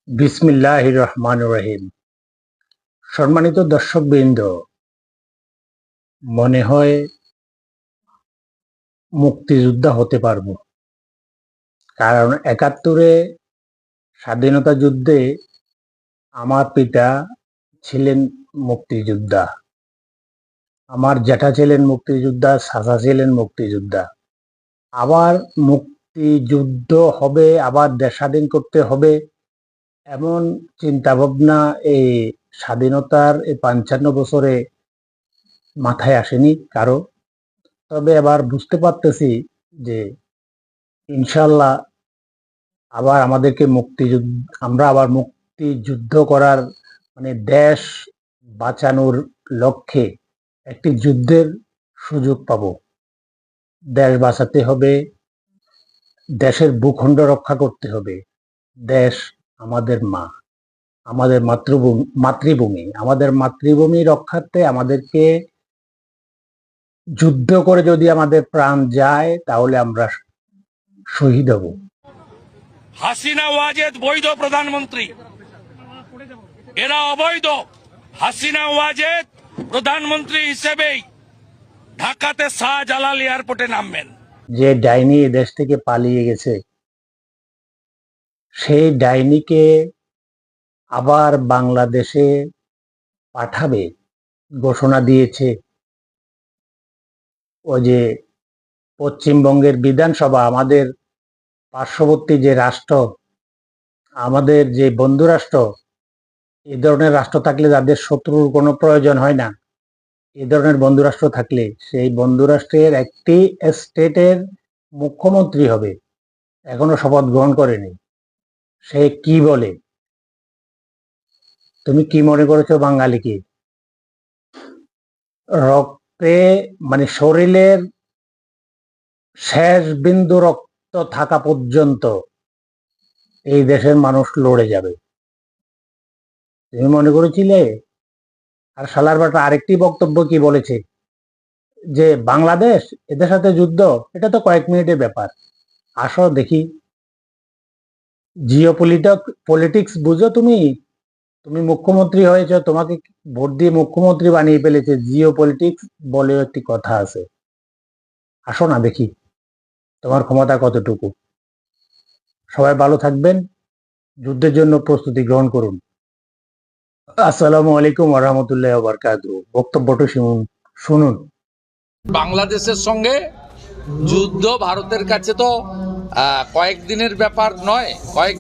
বিসমিল্লাহির রহমানির রহিম। সম্মানিত দর্শকবৃন্দ, মনে হয় মুক্তিযোদ্ধা হতে পারবো, কারণ ৭১-এ স্বাধীনতা যুদ্ধে আমার পিতা ছিলেন মুক্তিযোদ্ধা, আমার জ্যাঠা ছিলেন মুক্তিযোদ্ধা, চাচা ছিলেন মুক্তিযোদ্ধা। আবার মুক্তিযুদ্ধ হবে, আবার দেশ স্বাধীন করতে হবে, এমন চিন্তাভাবনা এই স্বাধীনতার এই ৫৫ বছরে মাথায় আসেনি কারো। তবে এবার বুঝতে পারতেছি যে ইনশাল্লাহ আবার আমাদেরকে আমরা আবার মুক্তিযুদ্ধ করার মানে দেশ বাঁচানোর লক্ষ্যে একটি যুদ্ধের সুযোগ পাব। দেশ বাঁচাতে হবে, দেশের ভূখণ্ড রক্ষা করতে হবে। দেশ আমাদের মা, আমাদের মাতৃভূমি, আমাদের মাতৃভূমি রক্ষার্থে আমাদেরকে যুদ্ধ করে যদি আমাদের প্রাণ যায় তাহলে আমরা শহীদ হব। হাসিনা ওয়াজেদ বৈধ প্রধানমন্ত্রী, এরা অবৈধ। হাসিনা ওয়াজেদ প্রধানমন্ত্রী হিসেবেই ঢাকাতে শাহজালাল এয়ারপোর্টে নামবেন। যে ডাইনি এ দেশ থেকে পালিয়ে গেছে, সেই ডাইনিকে আবার বাংলাদেশে পাঠাবে ঘোষণা দিয়েছে ওই যে পশ্চিমবঙ্গের বিধানসভা, আমাদের পার্শ্ববর্তী যে রাষ্ট্র, আমাদের যে বন্ধু রাষ্ট্র। এই ধরনের রাষ্ট্র থাকলে যাদের শত্রুর কোনো প্রয়োজন হয় না, এই ধরনের বন্ধু রাষ্ট্র থাকলে সেই বন্ধু রাষ্ট্রের একটি স্টেটের মুখ্যমন্ত্রী হবে, এখনো শপথ গ্রহণ করেনি। সে কি বলে? তুমি কি মনে করেছো বাঙালিকে? রক্তে মানে শরীরের শেষ বিন্দু রক্ত থাকা পর্যন্ত এই দেশের মানুষ লড়ে যাবে, তুমি মনে করেছিলে? আর শালার বাটা আরেকটি বক্তব্য কি বলেছে যে বাংলাদেশ এদের সাথে যুদ্ধ, এটা তো কয়েক মিনিটের ব্যাপার। আসো দেখি, পলিটিক্স বুঝো তুমি? তুমি মুখ্যমন্ত্রী হয়েছ, তোমাকে ভোট দিয়ে মুখ্যমন্ত্রী বানিয়ে ফেলেছে। পলিটিক্স বলেও একটি কথা আছে। আসো না দেখি তোমার ক্ষমতা কতটুকু। সবাই ভালো থাকবেন, যুদ্ধের জন্য প্রস্তুতি গ্রহণ করুন। আসসালামু আলাইকুম ওয়া রাহমাতুল্লাহি ওয়া বারাকাতুহু। বক্তব্যটা শুনুন। বাংলাদেশের সঙ্গে যুদ্ধ ভারতের কাছে তো কয়েকদিনের ব্যাপার নয়,